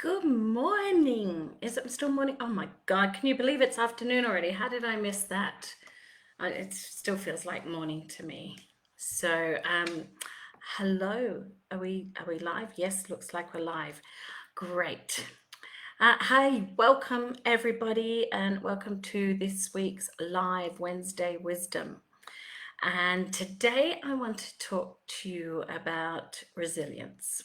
Good morning. Is it still morning? Oh my God, can you believe it's afternoon already? How did I miss that? It still feels like morning to me. So, hello. Are we live? Yes, looks like we're live. Great. Hi, welcome everybody, and welcome to this week's live Wednesday Wisdom. And today I want to talk to you about resilience.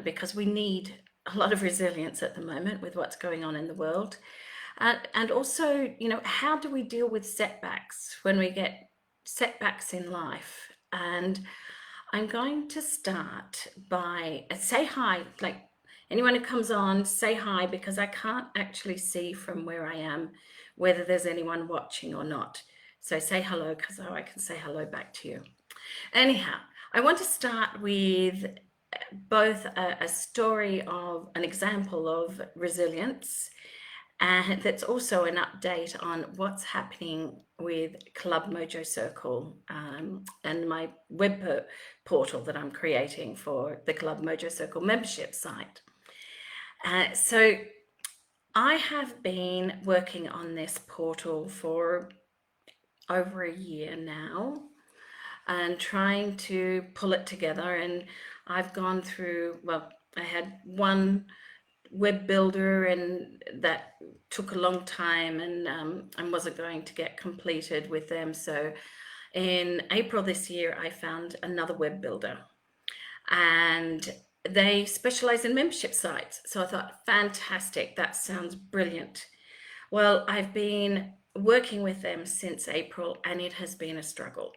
Because we need a lot of resilience at the moment with what's going on in the world. And also, how do we deal with setbacks when we get setbacks in life? And I'm going to start by say hi, like anyone who comes on, say hi, because I can't actually see from where I am whether there's anyone watching or not. So say hello, because I can say hello back to you. Anyhow, I want to start with both a story of an example of resilience, and that's also an update on what's happening with Club MojoCircle and my web portal that I'm creating for the Club MojoCircle membership site. So I have been working on this portal for over a year now and trying to pull it together. And I've gone through, well, I had one web builder and that took a long time, and wasn't going to get completed with them. So in April this year, I found another web builder, and they specialize in membership sites. So I thought, fantastic, that sounds brilliant. Well, I've been working with them since April, and it has been a struggle.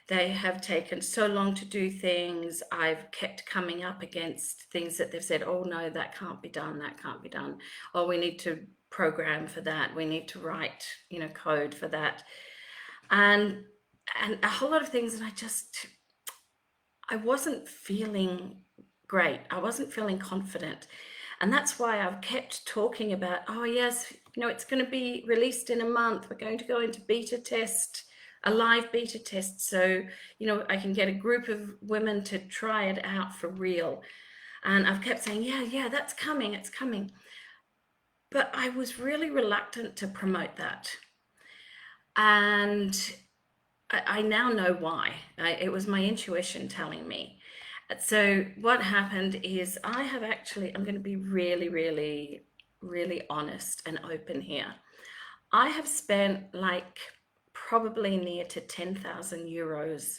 They have taken so long to do things. I've kept coming up against things that they've said, oh no, that can't be done, that can't be done. Oh, we need to program for that. We need to write, code for that. And a whole lot of things. And I wasn't feeling great. I wasn't feeling confident. And that's why I've kept talking about, oh yes, it's going to be released in a month. We're going to go into beta test, a live beta test. So, I can get a group of women to try it out for real. And I've kept saying, yeah, that's coming, it's coming. But I was really reluctant to promote that. And I now know why. It was my intuition telling me. So what happened is I'm going to be really, really, really honest and open here. I have spent probably near to 10,000 euros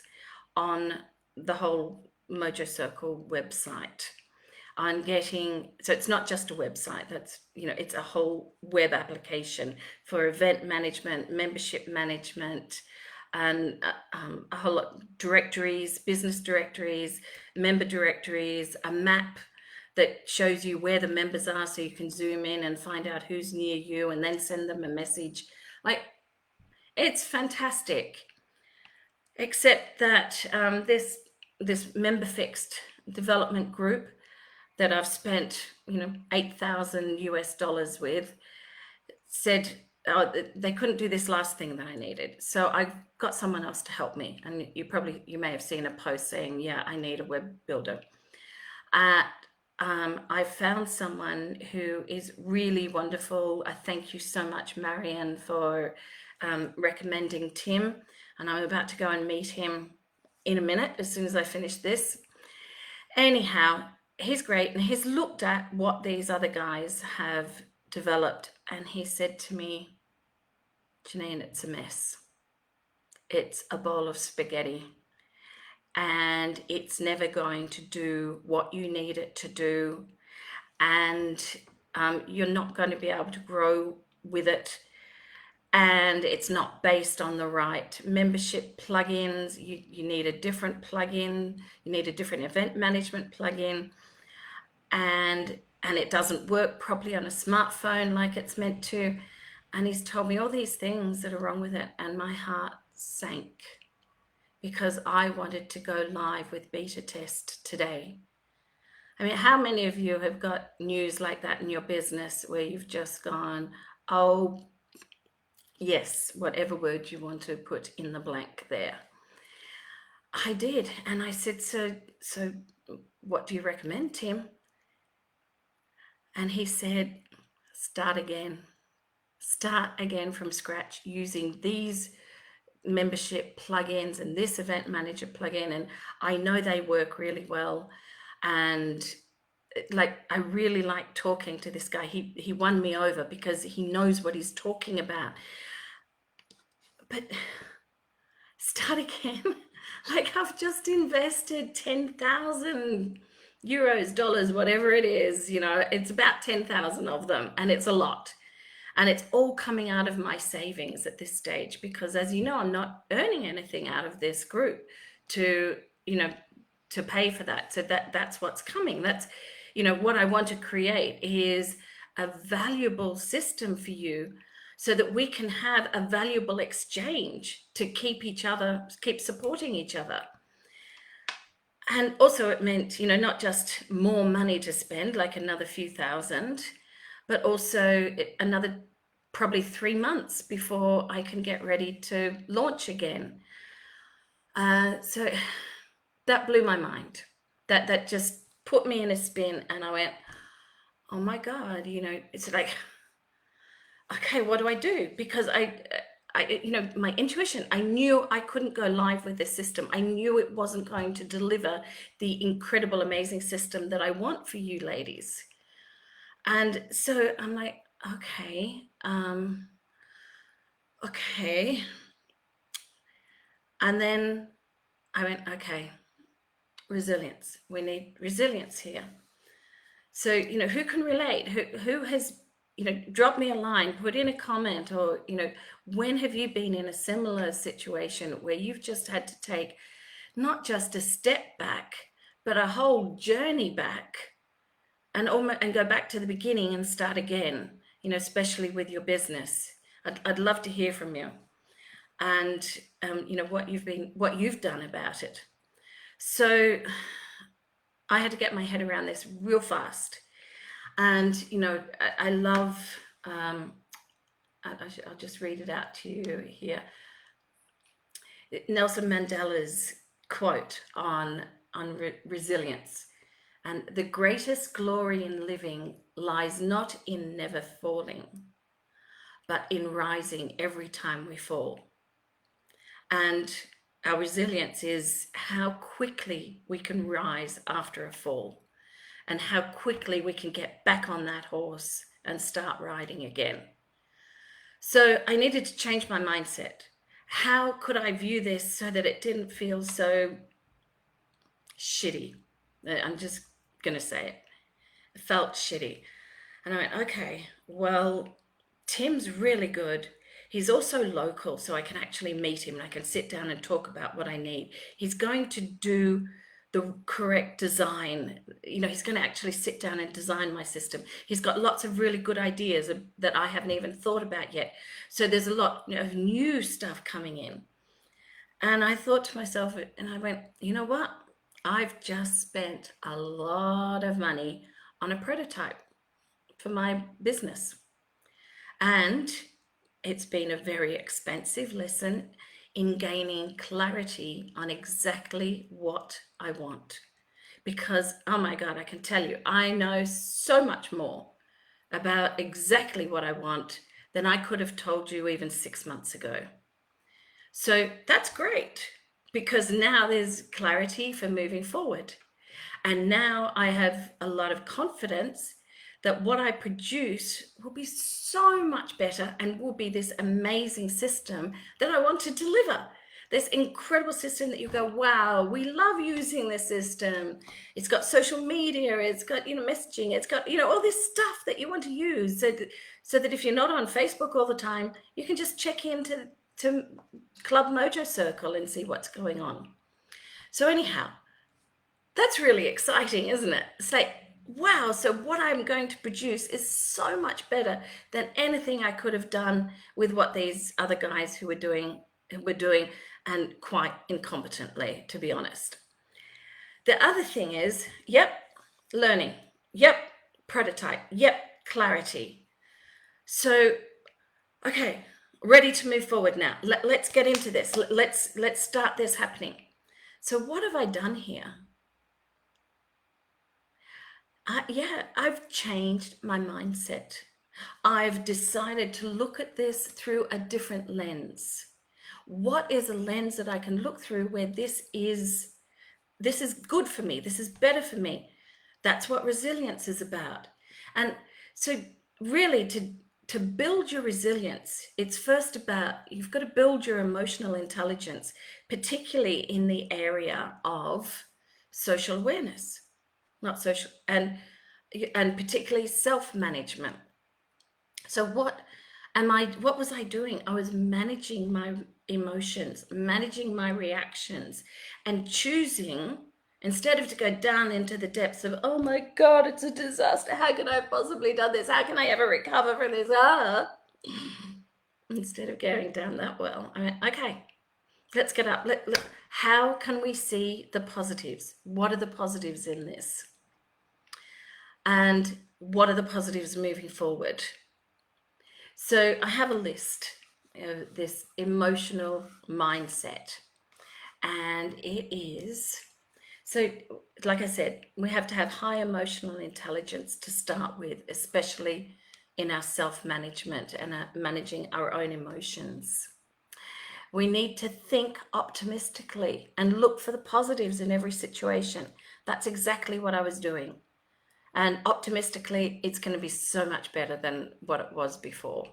on the whole MojoCircle website. So it's not just a website, it's a whole web application for event management, membership management, and a whole lot directories, business directories, member directories, a map that shows you where the members are so you can zoom in and find out who's near you and then send them a message. It's fantastic, except that this member fixed development group that I've spent 8,000 US dollars with said, oh, they couldn't do this last thing that I needed. So I got someone else to help me. And you may have seen a post saying, yeah, I need a web builder. I found someone who is really wonderful. I thank you so much, Marianne, for recommending Tim. And I'm about to go and meet him in a minute as soon as I finish this. Anyhow, he's great, and he's looked at what these other guys have developed, and he said to me, Janine, it's a mess. It's a bowl of spaghetti, and it's never going to do what you need it to do, and you're not going to be able to grow with it, and it's not based on the right membership plugins. You need a different plugin, you need a different event management plugin, and it doesn't work properly on a smartphone like it's meant to. And he's told me all these things that are wrong with it, and my heart sank because I wanted to go live with beta test today. I mean, how many of you have got news like that in your business where you've just gone, oh yes, whatever word you want to put in the blank there? I did. And I said, so what do you recommend, Tim? And he said, start again from scratch using these membership plugins and this event manager plugin. And I know they work really well. And like, I really like talking to this guy. He won me over because he knows what he's talking about. But start again. Like, I've just invested 10,000 euros, dollars, whatever it is, it's about 10,000 of them, and it's a lot. And it's all coming out of my savings at this stage because, as you know, I'm not earning anything out of this group to, to pay for that. So that's what's coming. That's, what I want to create is a valuable system for you so that we can have a valuable exchange to keep supporting each other. And also it meant, not just more money to spend, like another few thousand, but also another probably 3 months before I can get ready to launch again. So that blew my mind. That just put me in a spin, and I went, oh my God, it's like, okay, what do I do? Because my intuition, I knew I couldn't go live with this system. I knew it wasn't going to deliver the incredible, amazing system that I want for you ladies. And so I'm like, okay. And then I went, okay, resilience. We need resilience here. So, who can relate? Who has, drop me a line, put in a comment, or, when have you been in a similar situation where you've just had to take not just a step back, but a whole journey back and go back to the beginning and start again, especially with your business. I'd love to hear from you and, what you've done about it. So I had to get my head around this real fast. And, I love, I'll just read it out to you here. Nelson Mandela's quote on resilience. And the greatest glory in living lies not in never falling, but in rising every time we fall. And our resilience is how quickly we can rise after a fall, and how quickly we can get back on that horse and start riding again. So I needed to change my mindset. How could I view this so that it didn't feel so shitty? I'm just going to say it. It felt shitty. And I went, okay, well, Tim's really good. He's also local, so I can actually meet him and I can sit down and talk about what I need. He's going to do the correct design. He's going to actually sit down and design my system. He's got lots of really good ideas that I haven't even thought about yet. So there's a lot of new stuff coming in. And I thought to myself, and I went, you know what? I've just spent a lot of money on a prototype for my business. And it's been a very expensive lesson in gaining clarity on exactly what I want. Because, oh my God, I can tell you, I know so much more about exactly what I want than I could have told you even 6 months ago. So that's great, because now there's clarity for moving forward. And now I have a lot of confidence that what I produce will be so much better and will be this amazing system that I want to deliver. This incredible system that you go, wow, we love using this system. It's got social media, it's got, messaging, it's got, all this stuff that you want to use so that if you're not on Facebook all the time, you can just check into Club MojoCircle and see what's going on. So anyhow, that's really exciting, isn't it? It's like, wow, so what I'm going to produce is so much better than anything I could have done with what these other guys who were doing, and quite incompetently, to be honest. The other thing is, learning, prototype, clarity. So, okay, ready to move forward now. Let's get into this. Let's start this happening. So what have I done here? Yeah, I've changed my mindset. I've decided to look at this through a different lens. What is a lens that I can look through where this is good for me, this is better for me? That's what resilience is about. And so really to build your resilience, it's first about, you've got to build your emotional intelligence, particularly in the area of social awareness, not social, and particularly self-management. So what was I doing? I was managing my emotions, managing my reactions, and choosing, instead of to go down into the depths of, oh my God, it's a disaster. How can I have possibly done this? How can I ever recover from this? Instead of going down that well, I went, okay, let's get up. How can we see the positives? What are the positives in this? And what are the positives moving forward? So I have a list of this emotional mindset, and it is, so like I said, we have to have high emotional intelligence to start with, especially in our self-management and managing our own emotions. We need to think optimistically and look for the positives in every situation. That's exactly what I was doing. And optimistically, it's going to be so much better than what it was before.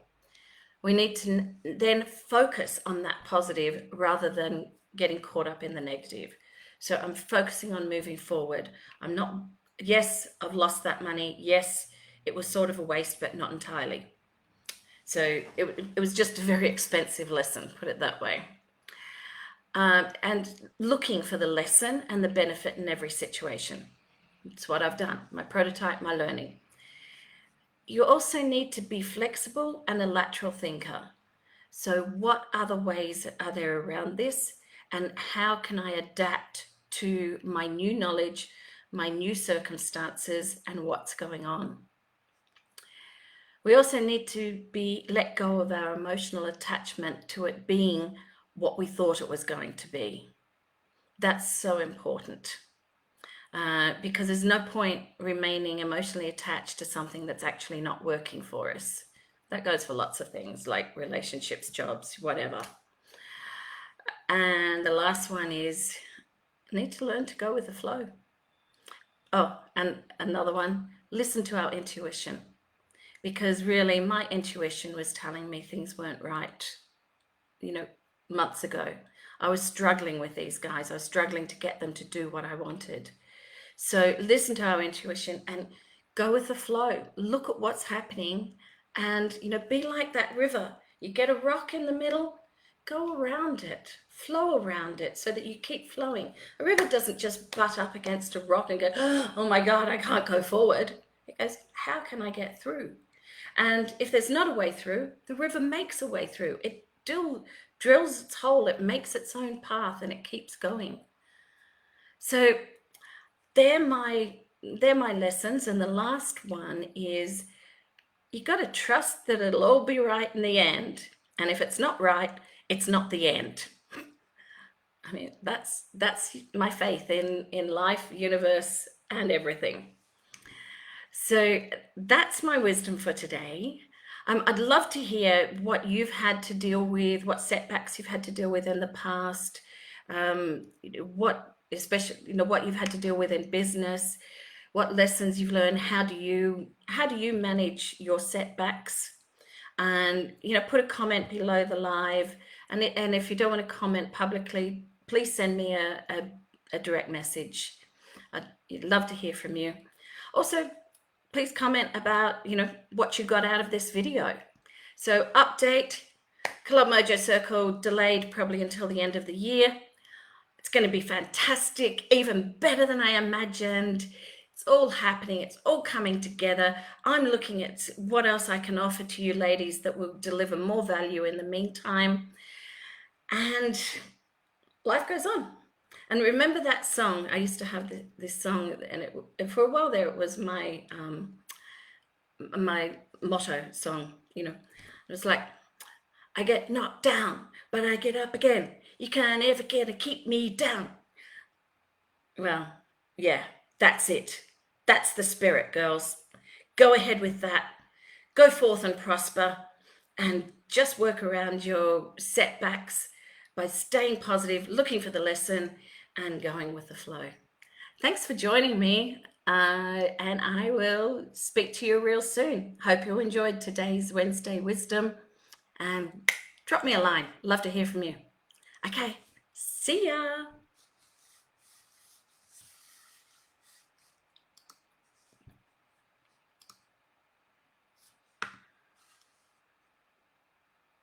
We need to then focus on that positive rather than getting caught up in the negative. So I'm focusing on moving forward. I'm not, yes, I've lost that money. Yes, it was sort of a waste, but not entirely. So it was just a very expensive lesson, put it that way. And looking for the lesson and the benefit in every situation. It's what I've done, my prototype, my learning. You also need to be flexible and a lateral thinker. So what other ways are there around this? And how can I adapt to my new knowledge, my new circumstances, and what's going on? We also need to let go of our emotional attachment to it being what we thought it was going to be. That's so important. Because there's no point remaining emotionally attached to something that's actually not working for us. That goes for lots of things like relationships, jobs, whatever. And the last one is, need to learn to go with the flow. Oh, and another one, listen to our intuition. Because really, my intuition was telling me things weren't right, months ago. I was struggling with these guys. I was struggling to get them to do what I wanted. So listen to our intuition and go with the flow. Look at what's happening and, be like that river. You get a rock in the middle, go around it, flow around it so that you keep flowing. A river doesn't just butt up against a rock and go, oh my God, I can't go forward. It goes, how can I get through? And if there's not a way through, the river makes a way through. It drills its hole, it makes its own path, and it keeps going. So they're my lessons. And the last one is, you got to trust that it'll all be right in the end. And if it's not right, it's not the end. I mean, that's my faith in life, universe, and everything. So that's my wisdom for today. I'd love to hear what you've had to deal with, what setbacks you've had to deal with in the past, what you've had to deal with in business, what lessons you've learned. How do you manage your setbacks? And put a comment below the live. And if you don't want to comment publicly, please send me a direct message. I'd love to hear from you. Also, please comment about, what you got out of this video. So update, Club MojoCircle delayed probably until the end of the year. It's going to be fantastic, even better than I imagined. It's all happening. It's all coming together. I'm looking at what else I can offer to you ladies that will deliver more value in the meantime. And life goes on. And remember that song? I used to have this song, and for a while there, it was my my motto song. It was like, I get knocked down, but I get up again. You can't ever get to keep me down. Well, yeah, that's it. That's the spirit, girls. Go ahead with that. Go forth and prosper, and just work around your setbacks by staying positive, looking for the lesson, and going with the flow. Thanks for joining me, and I will speak to you real soon. Hope you enjoyed today's Wednesday Wisdom, and drop me a line. Love to hear from you. Okay, see ya.